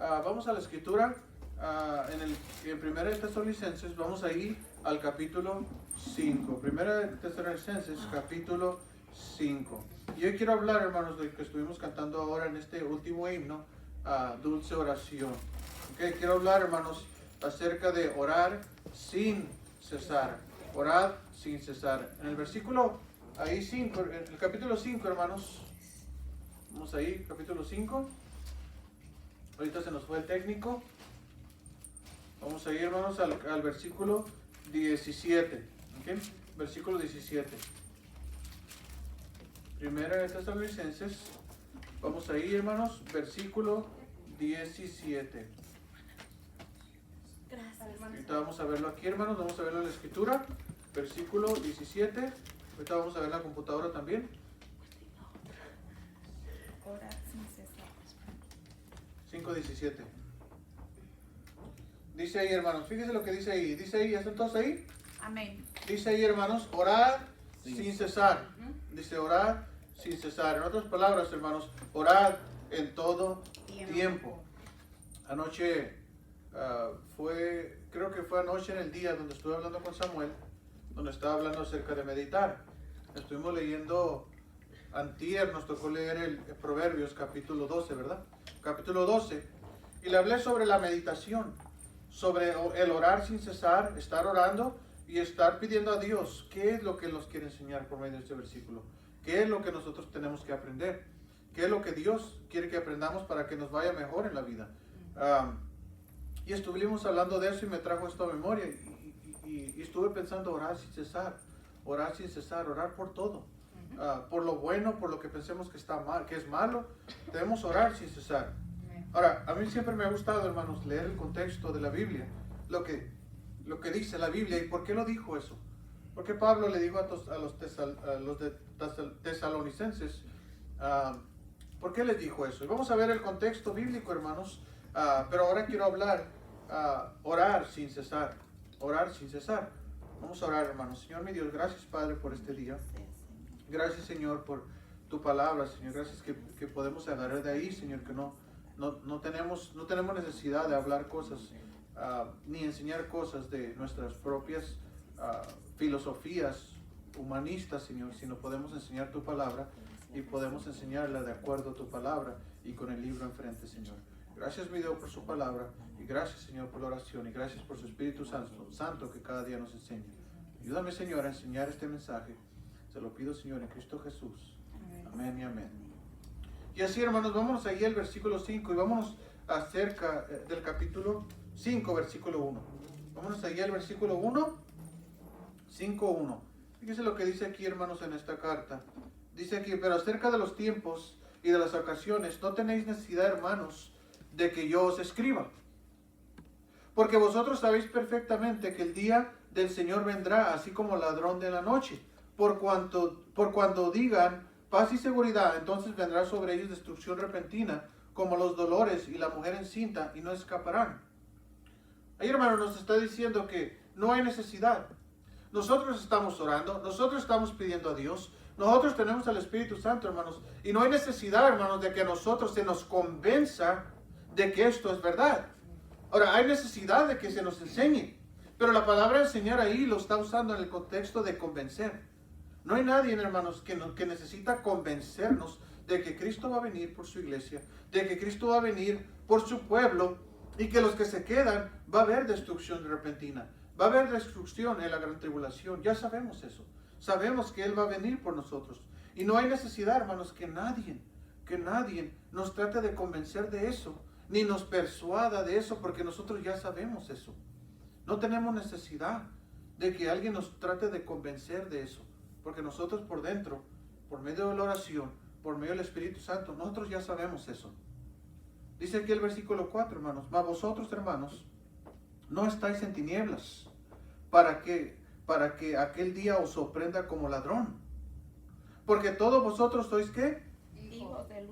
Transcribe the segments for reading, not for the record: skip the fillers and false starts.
vamos a la escritura, en Primera de Tesalonicenses, vamos a ir al capítulo 5. Primera de Tesalonicenses, capítulo 5. Y hoy quiero hablar, hermanos, de lo que estuvimos cantando ahora en este último himno, Dulce Oración. Okay, quiero hablar, hermanos, acerca de orar sin cesar. Orad sin cesar. En el versículo, ahí 5, en el capítulo 5, hermanos. Vamos ahí, capítulo 5. Ahorita se nos fue el técnico. Vamos a ir, hermanos, al versículo 17. ¿Okay? Versículo 17. Primera de Tesalonicenses. Vamos a ir, hermanos, versículo 17. Gracias. Ahorita vamos a verlo aquí, hermanos. Vamos a verlo en la escritura. Versículo 17. Ahorita vamos a ver la computadora también. Orar sin cesar. 5:17. Dice ahí, hermanos, fíjense lo que dice ahí. Dice ahí, ¿ya están todos ahí? Amén. Dice ahí, hermanos, orad sin cesar. Dice orad sin cesar. En otras palabras, hermanos, orad en todo tiempo. Anoche creo que fue anoche en el día donde estuve hablando con Samuel, donde estaba hablando acerca de meditar. Estuvimos leyendo, antier nos tocó leer el Proverbios capítulo 12, ¿verdad? Capítulo 12. Y le hablé sobre la meditación, sobre el orar sin cesar, estar orando y estar pidiendo a Dios qué es lo que nos quiere enseñar por medio de este versículo. ¿Qué es lo que nosotros tenemos que aprender? ¿Qué es lo que Dios quiere que aprendamos para que nos vaya mejor en la vida? Y estuvimos hablando de eso y me trajo esto a memoria. Y estuve pensando orar sin cesar, orar sin cesar, orar por todo. Por lo bueno, por lo que pensemos que está mal, que es malo, debemos orar sin cesar. Ahora, a mí siempre me ha gustado, hermanos, leer el contexto de la Biblia, lo que dice la Biblia y por qué lo dijo eso. Porque Pablo le dijo a los tesalonicenses, ¿por qué les dijo eso? Y vamos a ver el contexto bíblico, hermanos, pero ahora quiero hablar, orar sin cesar, orar sin cesar. Vamos a orar, hermanos. Señor mi Dios, gracias, Padre, por este día. Gracias, Señor, por tu palabra, Señor. Gracias que podemos agarrar de ahí, Señor, que no tenemos necesidad de hablar cosas, ni enseñar cosas de nuestras propias filosofías humanistas, Señor, sino podemos enseñar tu palabra y podemos enseñarla de acuerdo a tu palabra y con el libro enfrente, Señor. Gracias, mi Dios, por su palabra y gracias, Señor, por la oración y gracias por su Espíritu Santo que cada día nos enseña. Ayúdame, Señor, a enseñar este mensaje. Se lo pido, Señor, en Cristo Jesús. Amén y amén. Y así, hermanos, vámonos ahí al versículo 5 y vámonos acerca del capítulo 5, versículo 1. Vámonos ahí al versículo 1, 5:1. Fíjense lo que dice aquí, hermanos, en esta carta. Dice aquí, pero acerca de los tiempos y de las ocasiones, no tenéis necesidad, hermanos, de que yo os escriba. Porque vosotros sabéis perfectamente que el día del Señor vendrá, así como ladrón de la noche. Por cuando digan paz y seguridad, entonces vendrá sobre ellos destrucción repentina, como los dolores y la mujer encinta, y no escaparán. Ahí, hermano, nos está diciendo que no hay necesidad. Nosotros estamos orando, nosotros estamos pidiendo a Dios, nosotros tenemos al Espíritu Santo, hermanos, y no hay necesidad, hermanos, de que a nosotros se nos convenza de que esto es verdad. Ahora, hay necesidad de que se nos enseñe, pero la palabra enseñar ahí lo está usando en el contexto de convencer. No hay nadie, hermanos, que necesita convencernos de que Cristo va a venir por su iglesia, de que Cristo va a venir por su pueblo y que los que se quedan va a haber destrucción repentina, va a haber destrucción en la gran tribulación. Ya sabemos eso. Sabemos que Él va a venir por nosotros. Y no hay necesidad, hermanos, que nadie nos trate de convencer de eso, ni nos persuada de eso, porque nosotros ya sabemos eso. No tenemos necesidad de que alguien nos trate de convencer de eso. Porque nosotros por dentro, por medio de la oración, por medio del Espíritu Santo, nosotros ya sabemos eso. Dice aquí el versículo 4, hermanos. Mas vosotros, hermanos, no estáis en tinieblas, para que aquel día os sorprenda como ladrón. Porque todos vosotros sois, ¿qué?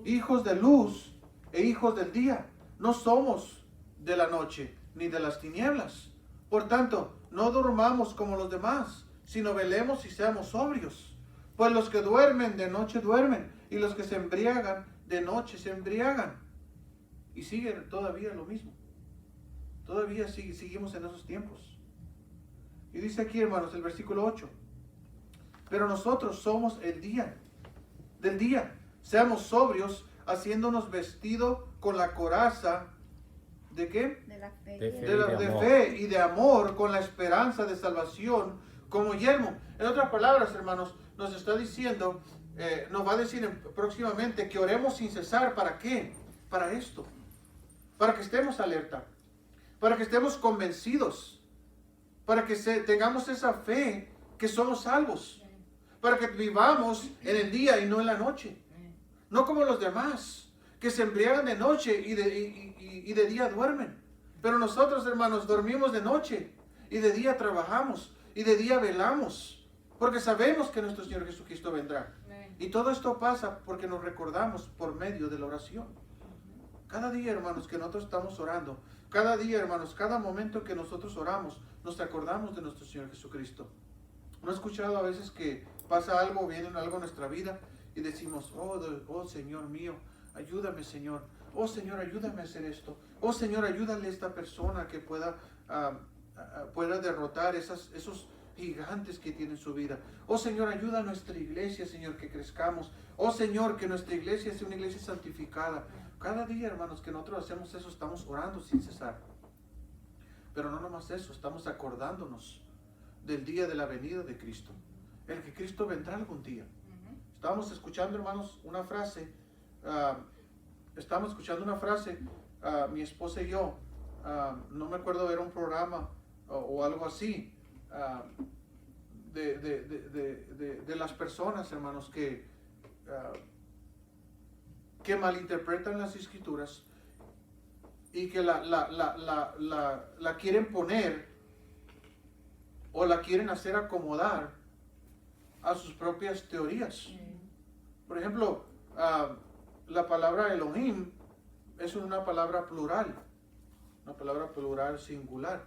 Hijos de luz e hijos del día. No somos de la noche ni de las tinieblas. Por tanto, no durmamos como los demás, sino velemos y seamos sobrios. Pues los que duermen de noche duermen, y los que se embriagan de noche se embriagan. Y sigue todavía lo mismo. Todavía seguimos en esos tiempos. Y dice aquí, hermanos, el versículo 8. Pero nosotros somos el día del día. Seamos sobrios, haciéndonos vestido con la coraza ¿de qué? De la fe. De fe. De amor. fe y de amor, con la esperanza de salvación como yelmo. En otras palabras, hermanos, nos está diciendo, nos va a decir próximamente que oremos sin cesar. ¿Para qué? Para esto. Para que estemos alerta. Para que estemos convencidos. Para que tengamos esa fe que somos salvos. Para que vivamos en el día y no en la noche. No como los demás, que se embriagan de noche y de día duermen. Pero nosotros, hermanos, dormimos de noche y de día trabajamos y de día velamos. Porque sabemos que nuestro Señor Jesucristo vendrá. Y todo esto pasa porque nos recordamos por medio de la oración. Cada día, hermanos, que nosotros estamos orando, cada día, hermanos, cada momento que nosotros oramos, nos acordamos de nuestro Señor Jesucristo. ¿No he escuchado a veces que pasa algo, viene algo en nuestra vida y decimos, oh Señor mío, ayúdame, Señor. Oh Señor, ayúdame a hacer esto. Oh Señor, ayúdale a esta persona que pueda derrotar esos gigantes que tiene en su vida. Oh Señor, ayuda a nuestra iglesia, Señor, que crezcamos. Oh Señor, que nuestra iglesia sea una iglesia santificada. Cada día, hermanos, que nosotros hacemos eso, estamos orando sin cesar. Pero no nomás eso, estamos acordándonos del día de la venida de Cristo. El que Cristo vendrá algún día. Estábamos escuchando, hermanos, una frase. Mi esposa y yo. No me acuerdo, era un programa o algo así. De las personas, hermanos, que malinterpretan las escrituras y que la quieren poner o la quieren hacer acomodar a sus propias teorías. Por ejemplo, la palabra Elohim es una palabra plural singular.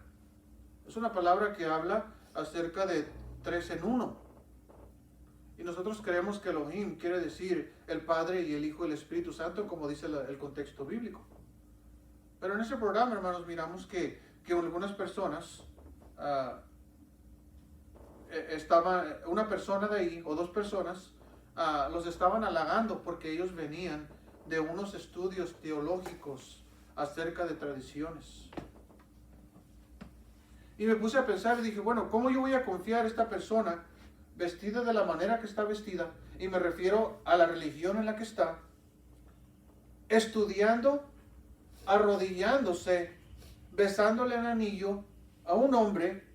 Es una palabra que habla acerca de 3 en 1. Y nosotros creemos que Elohim quiere decir el Padre y el Hijo y el Espíritu Santo, como dice el contexto bíblico. Pero en ese programa, hermanos, miramos que algunas personas, una persona de ahí, o 2 personas, los estaban halagando porque ellos venían de unos estudios teológicos acerca de tradiciones. Y me puse a pensar y dije, bueno, ¿cómo yo voy a confiar a esta persona vestida de la manera que está vestida? Y me refiero a la religión en la que está, estudiando, arrodillándose, besándole el anillo a un hombre,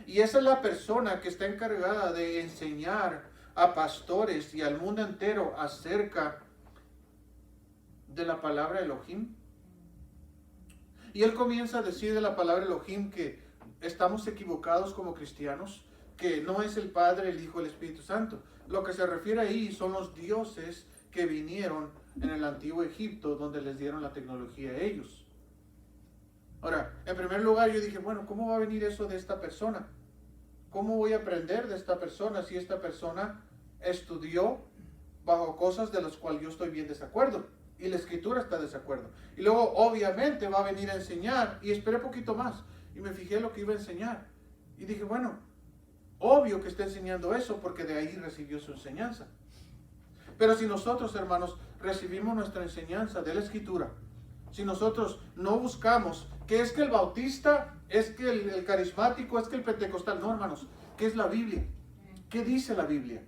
y esa es la persona que está encargada de enseñar a pastores y al mundo entero acerca de la palabra Elohim. Y él comienza a decir de la palabra Elohim que estamos equivocados como cristianos, que no es el Padre, el Hijo, el Espíritu Santo. Lo que se refiere ahí son los dioses que vinieron en el antiguo Egipto, donde les dieron la tecnología a ellos. Ahora, en primer lugar yo dije, bueno, ¿cómo va a venir eso de esta persona? ¿Cómo voy a aprender de esta persona si esta persona estudió bajo cosas de las cuales yo estoy bien desacuerdo? Y la escritura está de desacuerdo. Y luego obviamente va a venir a enseñar. Y esperé un poquito más. Y me fijé lo que iba a enseñar. Y dije, bueno, obvio que está enseñando eso porque de ahí recibió su enseñanza. Pero si nosotros, hermanos, recibimos nuestra enseñanza de la escritura, si nosotros no buscamos que es que el bautista, es que el carismático, es que el pentecostal, no, hermanos, ¿qué es la Biblia? ¿Qué dice la Biblia?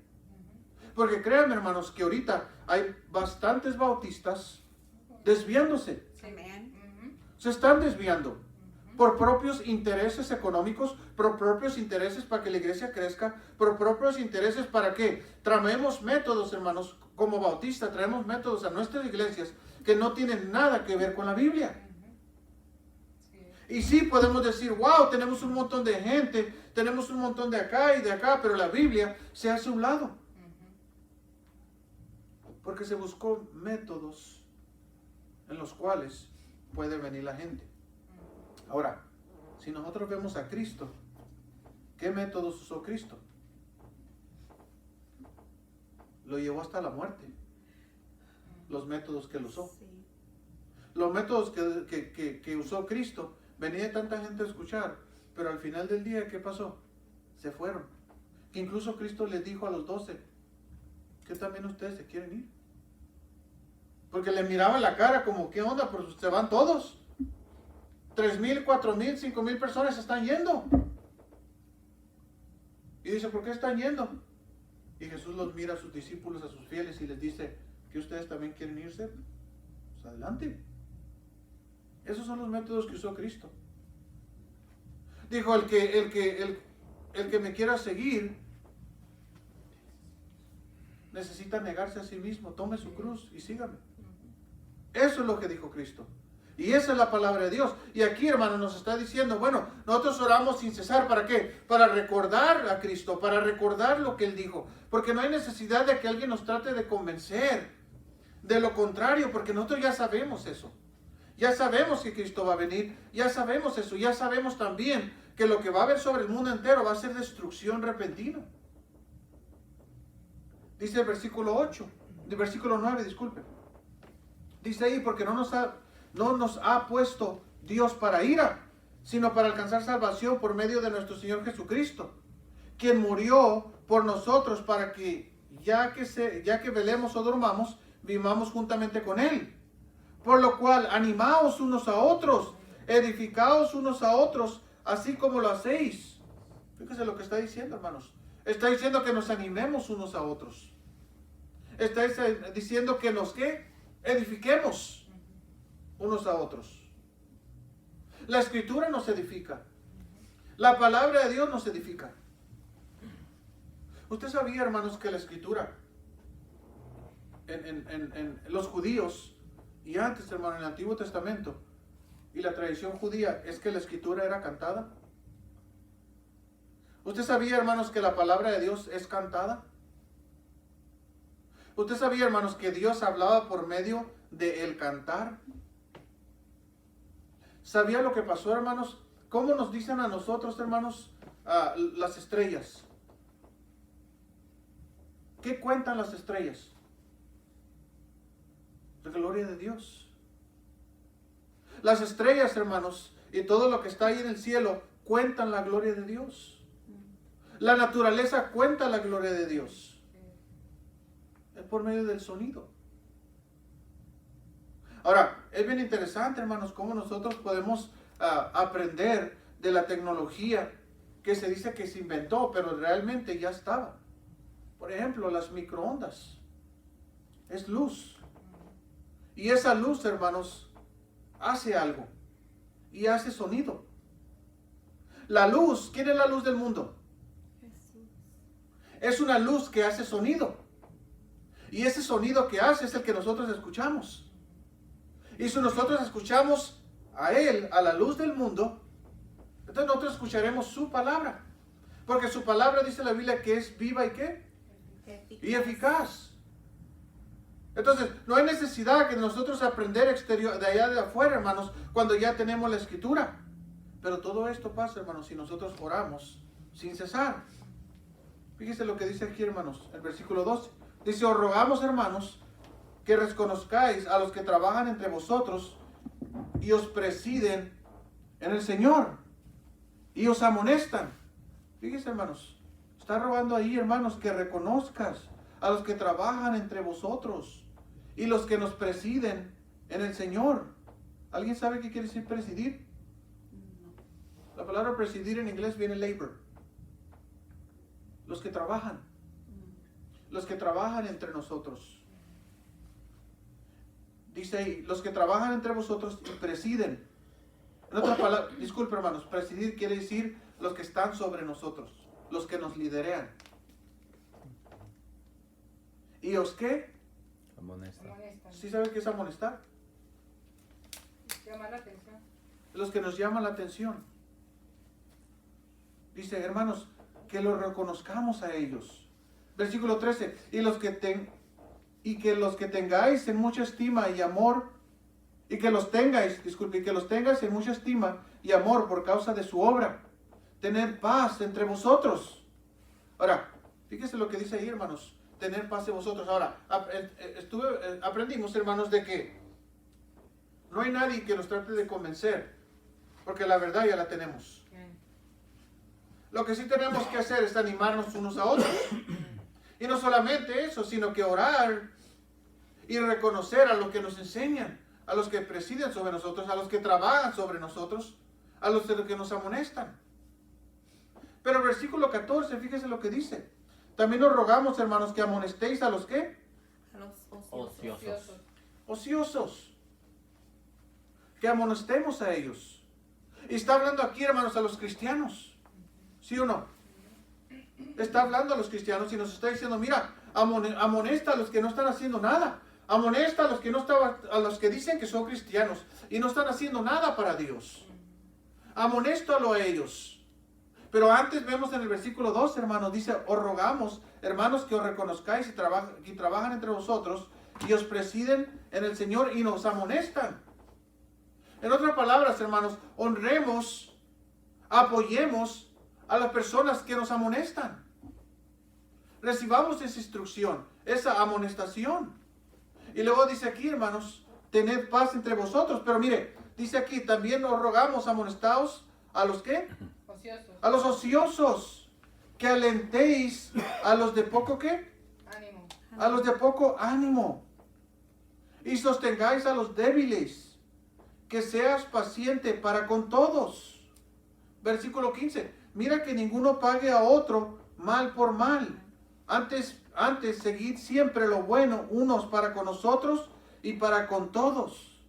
Porque créanme, hermanos, que ahorita hay bastantes bautistas desviándose. Se están desviando por propios intereses económicos, por propios intereses para que la iglesia crezca, por propios intereses para que traemos métodos, hermanos, como bautistas, traemos métodos a nuestras iglesias que no tienen nada que ver con la Biblia. Y sí podemos decir, wow, tenemos un montón de gente, tenemos un montón de acá y de acá, pero la Biblia se hace a un lado. Porque se buscó métodos en los cuales puede venir la gente. Ahora, si nosotros vemos a Cristo, ¿qué métodos usó Cristo? Lo llevó hasta la muerte. Los métodos que él usó. Sí. los métodos que usó Cristo, venía tanta gente a escuchar, pero al final del día, ¿qué pasó? Se fueron. Que incluso Cristo les dijo a los 12, que también ustedes se quieren ir. Porque le miraba la cara como, ¿qué onda? Pues se van todos. 3,000, 4,000, 5,000 personas están yendo. Y dice, ¿por qué están yendo? Y Jesús los mira a sus discípulos, a sus fieles, y les dice, ¿que ustedes también quieren irse? Pues adelante. Esos son los métodos que usó Cristo. Dijo, el que me quiera seguir, necesita negarse a sí mismo, tome su cruz y sígame. Eso es lo que dijo Cristo. Y esa es la palabra de Dios. Y aquí, hermano, nos está diciendo, bueno, nosotros oramos sin cesar. ¿Para qué? Para recordar a Cristo, para recordar lo que Él dijo. Porque no hay necesidad de que alguien nos trate de convencer de lo contrario, porque nosotros ya sabemos eso. Ya sabemos que Cristo va a venir, ya sabemos eso. Ya sabemos también que lo que va a haber sobre el mundo entero va a ser destrucción repentina. Dice el versículo 8, el versículo 9, disculpe. Dice ahí, porque no nos ha puesto Dios para ira, sino para alcanzar salvación por medio de nuestro Señor Jesucristo, quien murió por nosotros para que ya que velemos o durmamos, vivamos juntamente con Él. Por lo cual, animaos unos a otros, edificaos unos a otros, así como lo hacéis. Fíjese lo que está diciendo, hermanos. Está diciendo que nos animemos unos a otros. Está diciendo que nos edifiquemos unos a otros. La Escritura nos edifica. La palabra de Dios nos edifica. Usted sabía, hermanos, que la Escritura en los judíos y antes, hermano, en el Antiguo Testamento y la tradición judía es que la Escritura era cantada. ¿Usted sabía, hermanos, que la palabra de Dios es cantada? ¿Usted sabía, hermanos, que Dios hablaba por medio de el cantar? ¿Sabía lo que pasó, hermanos? ¿Cómo nos dicen a nosotros, hermanos, las estrellas? ¿Qué cuentan las estrellas? La gloria de Dios. Las estrellas, hermanos, y todo lo que está ahí en el cielo, cuentan la gloria de Dios. La naturaleza cuenta la gloria de Dios. Es por medio del sonido. Ahora, es bien interesante, hermanos, cómo nosotros podemos aprender de la tecnología que se dice que se inventó, pero realmente ya estaba. Por ejemplo, las microondas. Es luz. Y esa luz, hermanos, hace algo. Y hace sonido. La luz, ¿quién es la luz del mundo? Jesús. Es una luz que hace sonido. Y ese sonido que hace es el que nosotros escuchamos. Y si nosotros escuchamos a Él, a la luz del mundo, entonces nosotros escucharemos su palabra. Porque su palabra dice la Biblia que es viva y ¿qué? Y eficaz. Entonces, no hay necesidad que nosotros aprender exterior, de allá de afuera, hermanos, cuando ya tenemos la Escritura. Pero todo esto pasa, hermanos, si nosotros oramos sin cesar. Fíjense lo que dice aquí, hermanos, el versículo 12. Dice, os rogamos, hermanos, que reconozcáis a los que trabajan entre vosotros y os presiden en el Señor y os amonestan. Fíjense, hermanos, está rogando ahí, hermanos, que reconozcas a los que trabajan entre vosotros y los que nos presiden en el Señor. ¿Alguien sabe qué quiere decir presidir? La palabra presidir en inglés viene labor. Los que trabajan. Los que trabajan entre nosotros. Dice ahí, los que trabajan entre vosotros y presiden. En otras palabras, disculpe, hermanos, presidir quiere decir los que están sobre nosotros, los que nos liderean. ¿Y os qué? Amonestan. ¿Sí saben qué es amonestar? Llama la atención. Los que nos llaman la atención. Dice, hermanos, que los reconozcamos a ellos. Versículo 13. Y que los que tengáis en mucha estima y amor, y que los tengáis en mucha estima y amor por causa de su obra. Tener paz entre vosotros. Ahora, fíjese lo que dice ahí, hermanos. Tener paz en vosotros. Ahora, aprendimos, hermanos, de que No hay nadie que nos trate de convencer, porque la verdad ya la tenemos. Lo que sí tenemos que hacer es animarnos unos a otros. Y no solamente eso, sino que orar y reconocer a los que nos enseñan, a los que presiden sobre nosotros, a los que trabajan sobre nosotros, a los que nos amonestan. Pero el versículo 14, fíjese lo que dice. También nos rogamos, hermanos, que amonestéis a los que A los Ociosos. ociosos. Que amonestemos a ellos. Y está hablando aquí, hermanos, a los cristianos. ¿Sí o no? Está hablando a los cristianos y nos está diciendo, mira, amonesta a los que no están haciendo nada. Amonesta a los que a los que dicen que son cristianos y no están haciendo nada para Dios. Amonéstalo a ellos. Pero antes vemos en el versículo 2, hermanos, dice, os rogamos, hermanos, que os reconozcáis y trabajan entre vosotros y os presiden en el Señor y nos amonestan. En otras palabras, hermanos, honremos, apoyemos a las personas que nos amonestan. Recibamos esa instrucción, esa amonestación. Y luego dice aquí, hermanos, tened paz entre vosotros. Pero mire, dice aquí, también os rogamos, amonestaos a los ¿qué? Ociosos. A los ociosos, que alentéis a los de poco ¿qué? Ánimo. A los de poco ánimo. Y sostengáis a los débiles, que seas paciente para con todos. Versículo 15. Mira que ninguno pague a otro mal por mal. Antes seguid siempre lo bueno unos para con nosotros y para con todos.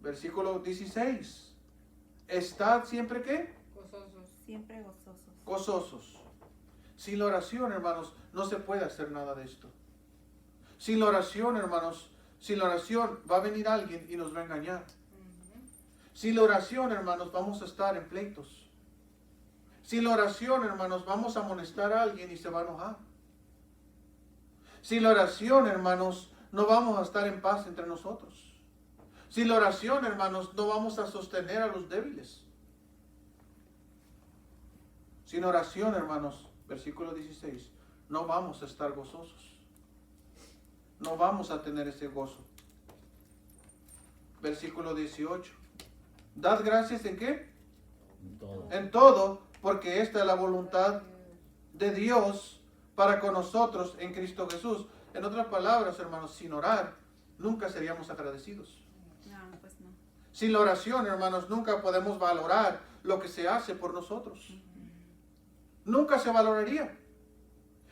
Versículo 16. Estad siempre ¿qué? Gozosos. siempre gozosos. Gozosos. Sin la oración, hermanos, no se puede hacer nada de esto. Sin la oración, hermanos, sin la oración va a venir alguien y nos va a engañar. Sin la oración, hermanos, vamos a estar en pleitos. Sin la oración, hermanos, vamos a amonestar a alguien y se va a enojar. Sin la oración, hermanos, no vamos a estar en paz entre nosotros. Sin la oración, hermanos, no vamos a sostener a los débiles. Sin oración, hermanos, versículo 16, no vamos a estar gozosos. No vamos a tener ese gozo. Versículo 18. Dad gracias ¿en qué? Todo. En todo, porque esta es la voluntad de Dios para con nosotros en Cristo Jesús. En otras palabras, hermanos, sin orar, nunca seríamos agradecidos. No, pues no. Sin la oración, hermanos, nunca podemos valorar lo que se hace por nosotros. Nunca se valoraría.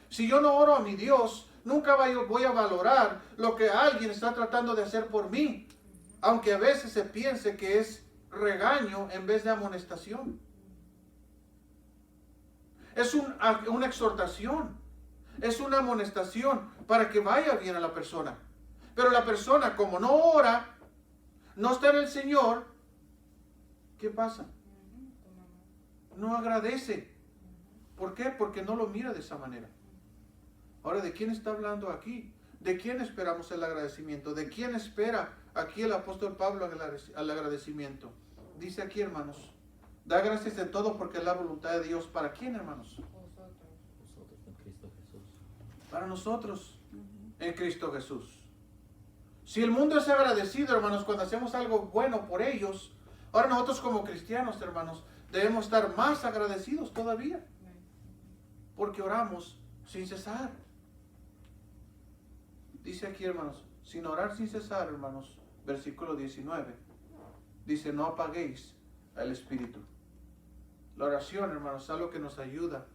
Si yo no oro a mi Dios, nunca voy a valorar lo que alguien está tratando de hacer por mí, aunque a veces se piense que es regaño en vez de amonestación. Es una exhortación, es una amonestación para que vaya bien a la persona. Pero la persona, como no ora, no está en el Señor, ¿qué pasa? No agradece. ¿Por qué? Porque no lo mira de esa manera. Ahora, ¿de quién está hablando aquí? ¿De quién esperamos el agradecimiento? ¿De quién espera aquí el apóstol Pablo al agradecimiento? Dice aquí, hermanos, da gracias en todo porque es la voluntad de Dios. ¿Para quién, hermanos? Nosotros en Cristo Jesús. Para nosotros en Cristo Jesús. Si el mundo es agradecido, hermanos, cuando hacemos algo bueno por ellos, ahora nosotros como cristianos, hermanos, debemos estar más agradecidos todavía. Porque oramos sin cesar. Dice aquí, hermanos, sin orar sin cesar, hermanos, versículo 19. Dice, no apaguéis el espíritu. La oración, hermanos, es algo que nos ayuda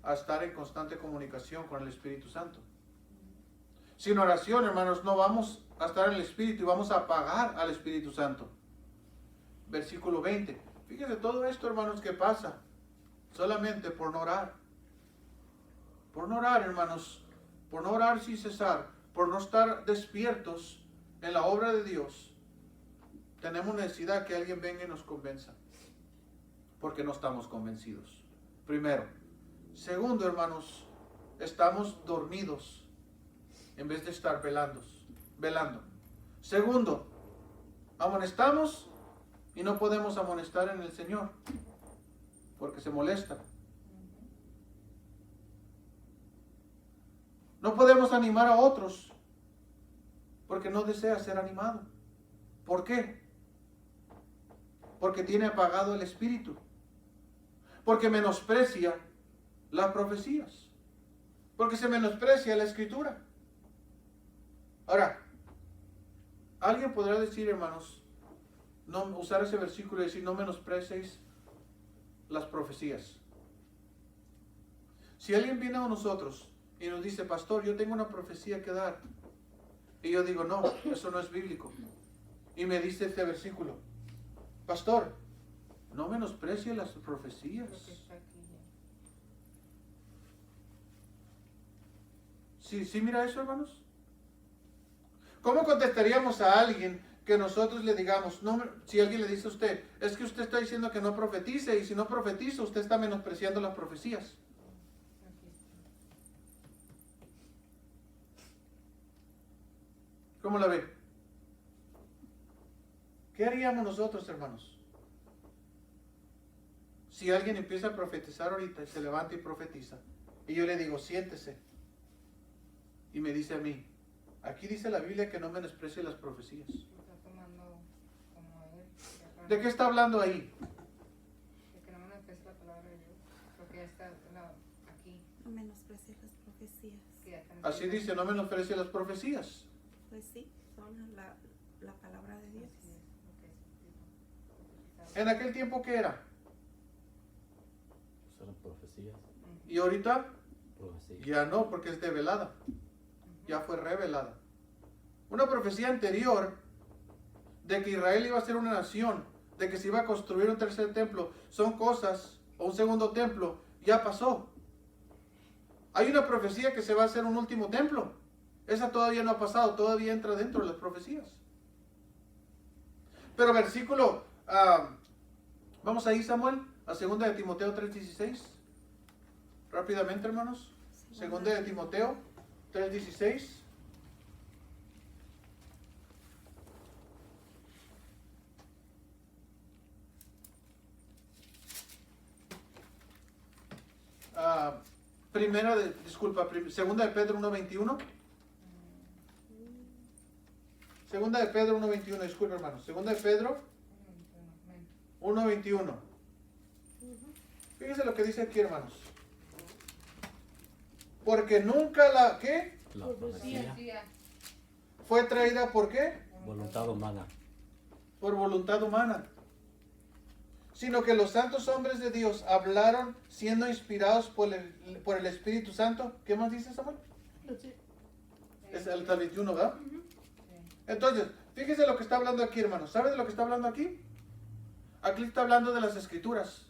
a estar en constante comunicación con el Espíritu Santo. Sin oración, hermanos, no vamos a estar en el Espíritu y vamos a apagar al Espíritu Santo. Versículo 20. Fíjense todo esto, hermanos, que pasa solamente por no orar. Por no orar, hermanos, por no orar sin cesar, por no estar despiertos en la obra de Dios, tenemos necesidad que alguien venga y nos convenza, porque no estamos convencidos. Primero. Segundo, hermanos, estamos dormidos en vez de estar velando. Segundo, amonestamos y no podemos amonestar en el Señor, porque se molesta. No podemos animar a otros Porque no desea ser animado. ¿Por qué? Porque tiene apagado el espíritu. Porque menosprecia las profecías. Porque se menosprecia la escritura. Ahora, alguien podrá decir, hermanos, no usar ese versículo y decir, no menospreciéis las profecías. Si alguien viene a nosotros y nos dice, pastor, yo tengo una profecía que dar, y yo digo, no, eso no es bíblico, y me dice este versículo, pastor, no menosprecie las profecías. Lo que está aquí ya. ¿Sí mira eso, hermanos? ¿Cómo contestaríamos a alguien que nosotros le digamos, no, si alguien le dice a usted, es que usted está diciendo que no profetice, y si no profetiza, usted está menospreciando las profecías? Aquí está. ¿Cómo la ve? ¿Qué haríamos nosotros, hermanos? Si alguien empieza a profetizar ahorita y se levanta y profetiza, y yo le digo, siéntese, y me dice a mí, aquí dice la Biblia que no menosprecie las profecías. Lo está tomando como él. ¿De qué está hablando ahí? De que no menosprecie la palabra de Dios. Porque ya está aquí. No menosprecies las profecías. Que ya está Así dice, no menosprecie las profecías. Pues sí, son la palabra de Dios. Así es, lo que es escrito. En aquel tiempo, ¿qué era? Pues eran profecías. Y ahorita Profecías. ya no, porque es develada. Ya fue revelada. Una profecía anterior de que Israel iba a ser una nación, de que se iba a construir un tercer templo, son cosas, o un segundo templo, ya pasó. Hay una profecía que se va a hacer un último templo. Esa todavía no ha pasado, todavía entra dentro de las profecías. Pero versículo, vamos ahí, Samuel, a 2 de Timoteo 3:16. Rápidamente, hermanos. 2 de Timoteo 3:16. Segunda de Pedro 1:21. Segunda de Pedro 1:21, disculpa, hermanos. Segunda de Pedro 1:21. Fíjense lo que dice aquí, hermanos. Porque nunca ¿qué? La Sí, profecía. sí, ya. Fue traída ¿por qué? Voluntad humana. Por voluntad humana. Sino que los santos hombres de Dios hablaron siendo inspirados por el Espíritu Santo. ¿Qué más dice, Samuel? Es el 21, ¿verdad? Sí. Entonces, fíjense lo que está hablando aquí, hermanos. ¿Saben de lo que está hablando aquí? Aquí está hablando de las Escrituras.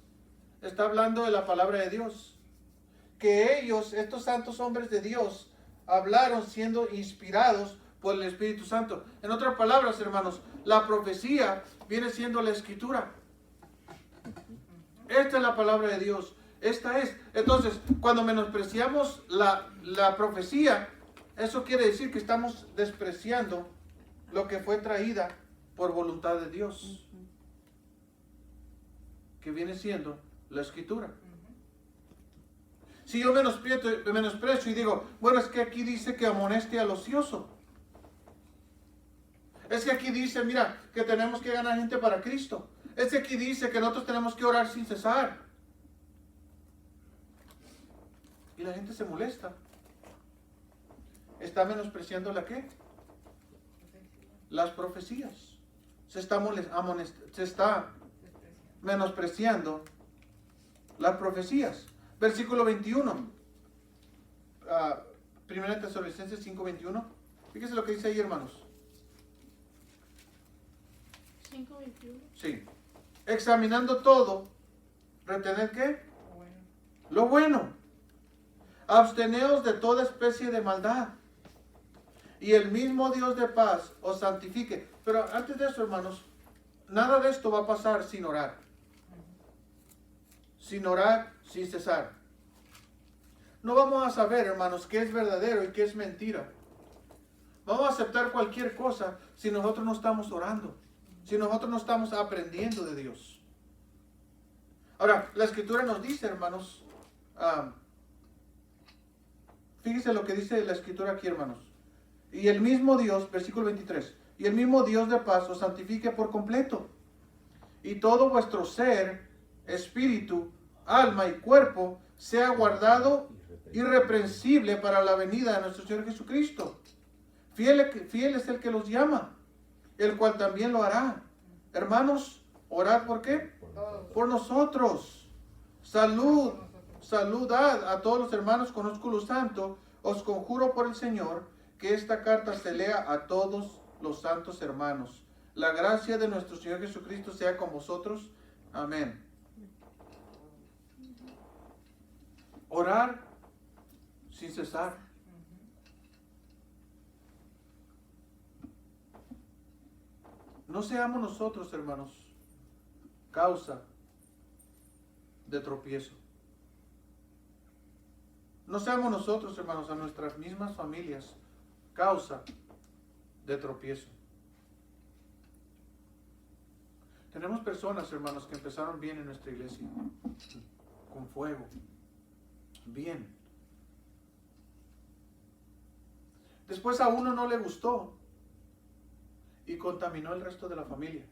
Está hablando de la palabra de Dios. Que ellos, estos santos hombres de Dios, hablaron siendo inspirados por el Espíritu Santo. En otras palabras, hermanos, la profecía viene siendo la Escritura. Esta es la palabra de Dios. Esta es. Entonces, cuando menospreciamos la profecía, eso quiere decir que estamos despreciando lo que fue traída por voluntad de Dios, que viene siendo la Escritura. Si yo menosprecio y digo, bueno, es que aquí dice que amoneste al ocioso. Es que aquí dice, mira, que tenemos que ganar gente para Cristo. Es que aquí dice que nosotros tenemos que orar sin cesar. Y la gente se molesta. ¿Está menospreciando la qué? Las profecías. Se está menospreciando las profecías. Versículo 21. Primera Tesalonicenses 5:21. Fíjense lo que dice ahí, hermanos. 5:21. Sí. Examinando todo, retener ¿qué? Bueno. Lo bueno. Absteneos de toda especie de maldad. Y el mismo Dios de paz os santifique. Pero antes de eso, hermanos, nada de esto va a pasar sin orar. Sin orar, sin cesar. No vamos a saber, hermanos, qué es verdadero y qué es mentira. Vamos a aceptar cualquier cosa si nosotros no estamos orando. Si nosotros no estamos aprendiendo de Dios. Ahora, la Escritura nos dice, hermanos, fíjense lo que dice la Escritura aquí, hermanos. Y el mismo Dios, versículo 23, y el mismo Dios de paz os santifique por completo. Y todo vuestro ser, espíritu, alma y cuerpo sea guardado irreprensible para la venida de nuestro Señor Jesucristo. Fiel es el que los llama, el cual también lo hará. Hermanos, orad ¿por qué? Por nosotros. Saludad a todos los hermanos con ósculo santo. Os conjuro por el Señor que esta carta se lea a todos los santos hermanos. La gracia de nuestro Señor Jesucristo sea con vosotros. Amén. Orar sin cesar. No seamos nosotros, hermanos, causa de tropiezo. No seamos nosotros, hermanos, a nuestras mismas familias, causa de tropiezo. Tenemos personas, hermanos, que empezaron bien en nuestra iglesia, con fuego, bien. Después a uno no le gustó y contaminó el resto de la familia.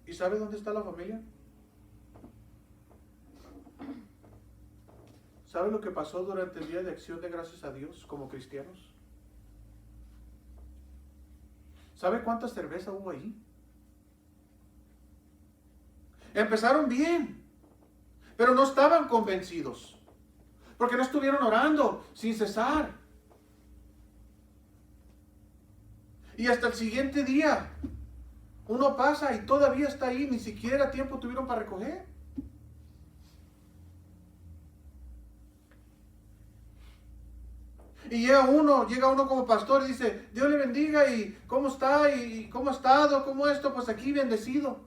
¿Y sabe dónde está la familia? ¿Sabe lo que pasó durante el día de acción de gracias a Dios como cristianos? ¿Sabe cuánta cerveza hubo ahí? Empezaron bien, pero no estaban convencidos, porque no estuvieron orando sin cesar. Y hasta el siguiente día, uno pasa y todavía está ahí, ni siquiera tiempo tuvieron para recoger. Y llega uno como pastor y dice, Dios le bendiga, y ¿cómo está? ¿Y cómo ha estado? ¿Cómo esto? Pues aquí bendecido.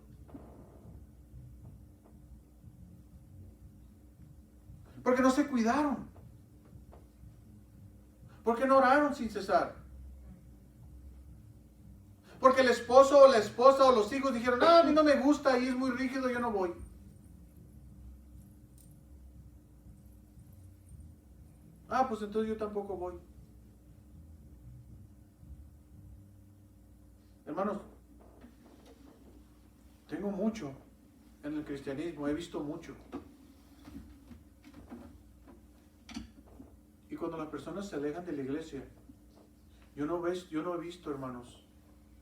Porque no se cuidaron. Porque no oraron sin cesar. Porque el esposo o la esposa o los hijos dijeron, a mí no me gusta y es muy rígido, yo no voy. Pues entonces yo tampoco voy. Hermanos, tengo mucho en el cristianismo, he visto mucho. Y cuando las personas se alejan de la iglesia, yo no he visto, hermanos,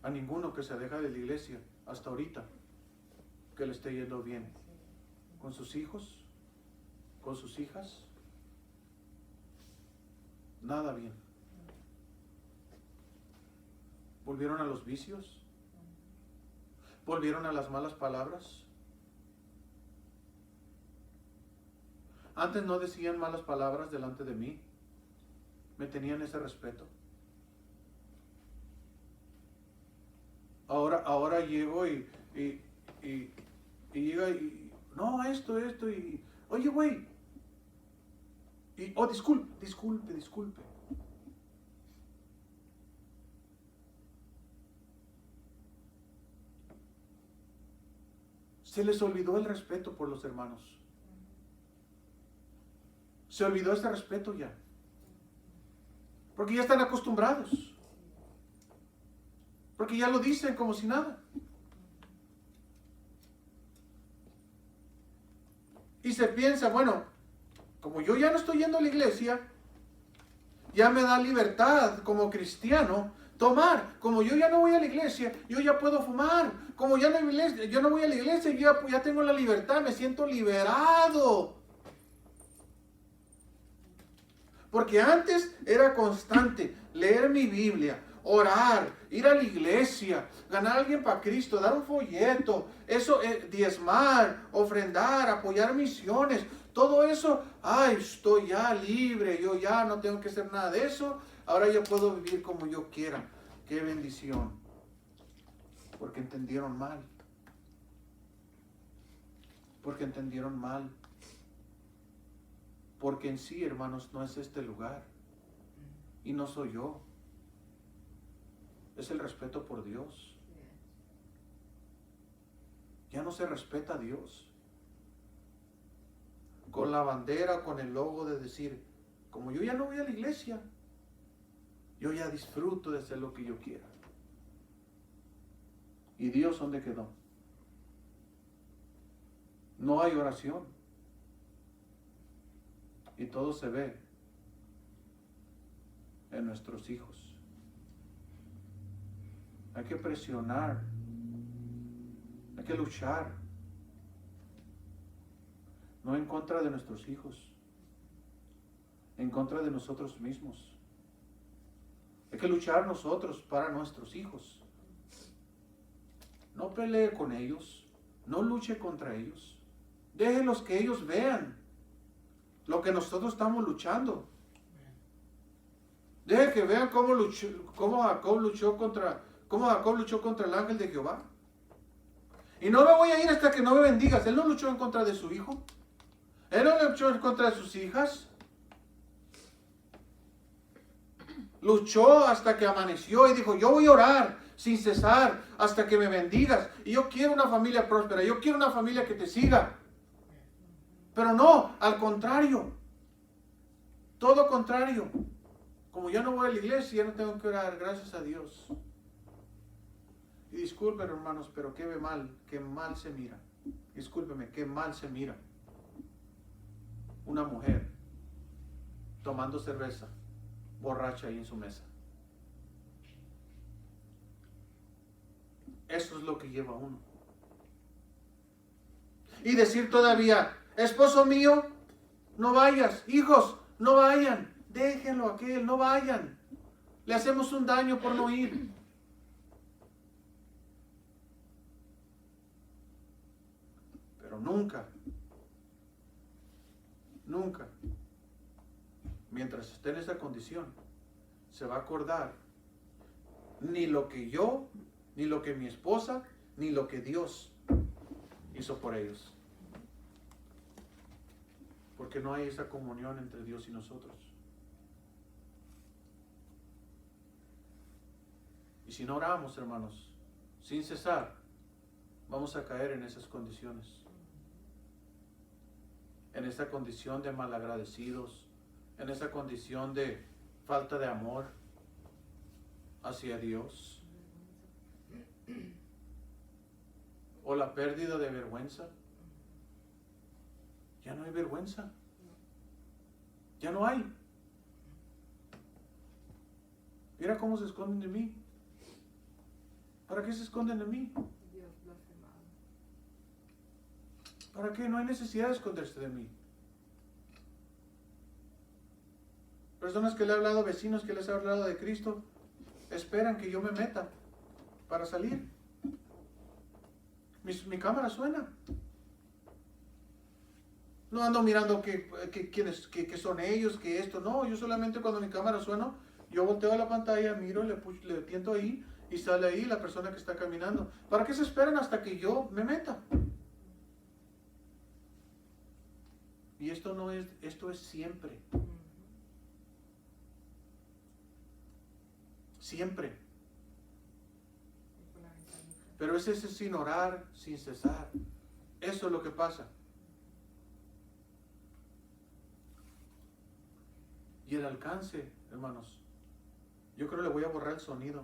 a ninguno que se aleja de la iglesia hasta ahorita que le esté yendo bien. Con sus hijos, con sus hijas, nada bien. Volvieron a los vicios, volvieron a las malas palabras. Antes no decían malas palabras delante de mí, me tenían ese respeto. Ahora llego y llega y no, esto, y oye, güey, y disculpe. Se les olvidó el respeto por los hermanos. Se olvidó ese respeto ya. Porque ya están acostumbrados. Porque ya lo dicen como si nada. Y se piensa, bueno, como yo ya no estoy yendo a la iglesia, ya me da libertad como cristiano tomar. Como yo ya no voy a la iglesia, yo ya puedo fumar. Como ya yo no voy a la iglesia, yo ya tengo la libertad, me siento liberado. Porque antes era constante leer mi Biblia, orar, ir a la iglesia, ganar a alguien para Cristo, dar un folleto, eso, diezmar, ofrendar, apoyar misiones, todo eso. Estoy ya libre, yo ya no tengo que hacer nada de eso, ahora yo puedo vivir como yo quiera. ¡Qué bendición! Porque entendieron mal. Porque entendieron mal. Porque en sí, hermanos, no es este lugar. Y no soy yo. Es el respeto por Dios. Ya no se respeta a Dios. con la bandera, con el logo de decir, como yo ya no voy a la iglesia, yo ya disfruto de hacer lo que yo quiera. ¿Y Dios dónde quedó? No hay oración. Y todo se ve en nuestros hijos. Hay que presionar. Hay que luchar. No en contra de nuestros hijos. En contra de nosotros mismos. Hay que luchar nosotros para nuestros hijos. No pelee con ellos. No luche contra ellos. Déjenlos que ellos vean lo que nosotros estamos luchando. Deje que vean cómo Jacob luchó contra el ángel de Jehová. Y no me voy a ir hasta que no me bendigas. Él no luchó en contra de su hijo. Él no luchó en contra de sus hijas. Luchó hasta que amaneció y dijo, yo voy a orar sin cesar hasta que me bendigas. Y yo quiero una familia próspera. Yo quiero una familia que te siga. Pero no, al contrario. Todo contrario. Como yo no voy a la iglesia, ya no tengo que orar, gracias a Dios. Y disculpen, hermanos, pero qué mal se mira. Discúlpeme, qué mal se mira una mujer tomando cerveza, borracha ahí en su mesa. Eso es lo que lleva a uno. Y decir todavía, esposo mío, no vayas, hijos, no vayan, déjenlo aquel, no vayan. Le hacemos un daño por no ir. Pero nunca, mientras esté en esa condición, se va a acordar ni lo que yo, ni lo que mi esposa, ni lo que Dios hizo por ellos. Porque no hay esa comunión entre Dios y nosotros. Y si no oramos, hermanos, sin cesar, vamos a caer en esas condiciones. En esa condición de malagradecidos, en esa condición de falta de amor hacia Dios. O la pérdida de vergüenza. Ya no hay vergüenza. Ya no hay. Mira cómo se esconden de mí. ¿Para qué se esconden de mí? Dios blasfemado. ¿Para qué? No hay necesidad de esconderse de mí. Personas que le he hablado, vecinos que les he hablado de Cristo, esperan que yo me meta para salir. Mi cámara suena. No ando mirando que son ellos, que esto. No, yo solamente cuando mi cámara suena, yo volteo a la pantalla, miro, le tiento ahí y sale ahí la persona que está caminando. ¿Para qué se esperan hasta que yo me meta? Y esto es siempre. Siempre. Pero es ese sin orar, sin cesar. Eso es lo que pasa. Y el alcance, hermanos. Yo creo que le voy a borrar el sonido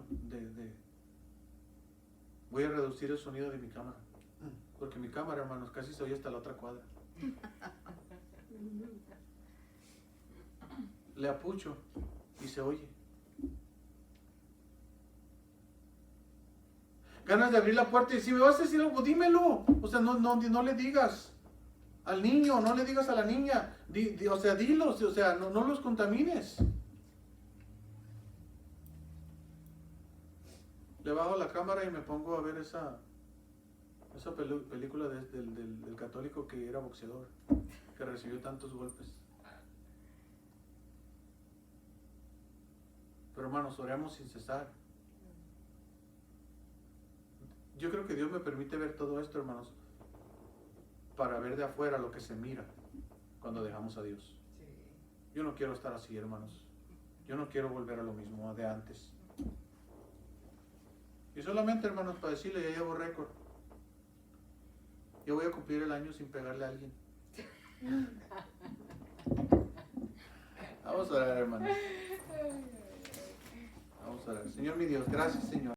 voy a reducir el sonido de mi cámara. Porque mi cámara, hermanos, casi se oye hasta la otra cuadra. Le apucho y se oye. Ganas de abrir la puerta y si me vas a decir algo, dímelo. O sea, no le digas al niño, no le digas a la niña. O sea, dilos, o sea, no los contamines. Le bajo la cámara y me pongo a ver esa película del católico que era boxeador, que recibió tantos golpes. Pero hermanos, oremos sin cesar. Yo creo que Dios me permite ver todo esto, hermanos, para ver de afuera lo que se mira cuando dejamos a Dios. Yo no quiero estar así, hermanos. Yo no quiero volver a lo mismo de antes. Y solamente, hermanos, para decirle, ya llevo récord. Yo voy a cumplir el año sin pegarle a alguien. Vamos a orar, hermanos. Vamos a orar. Señor mi Dios, gracias, Señor.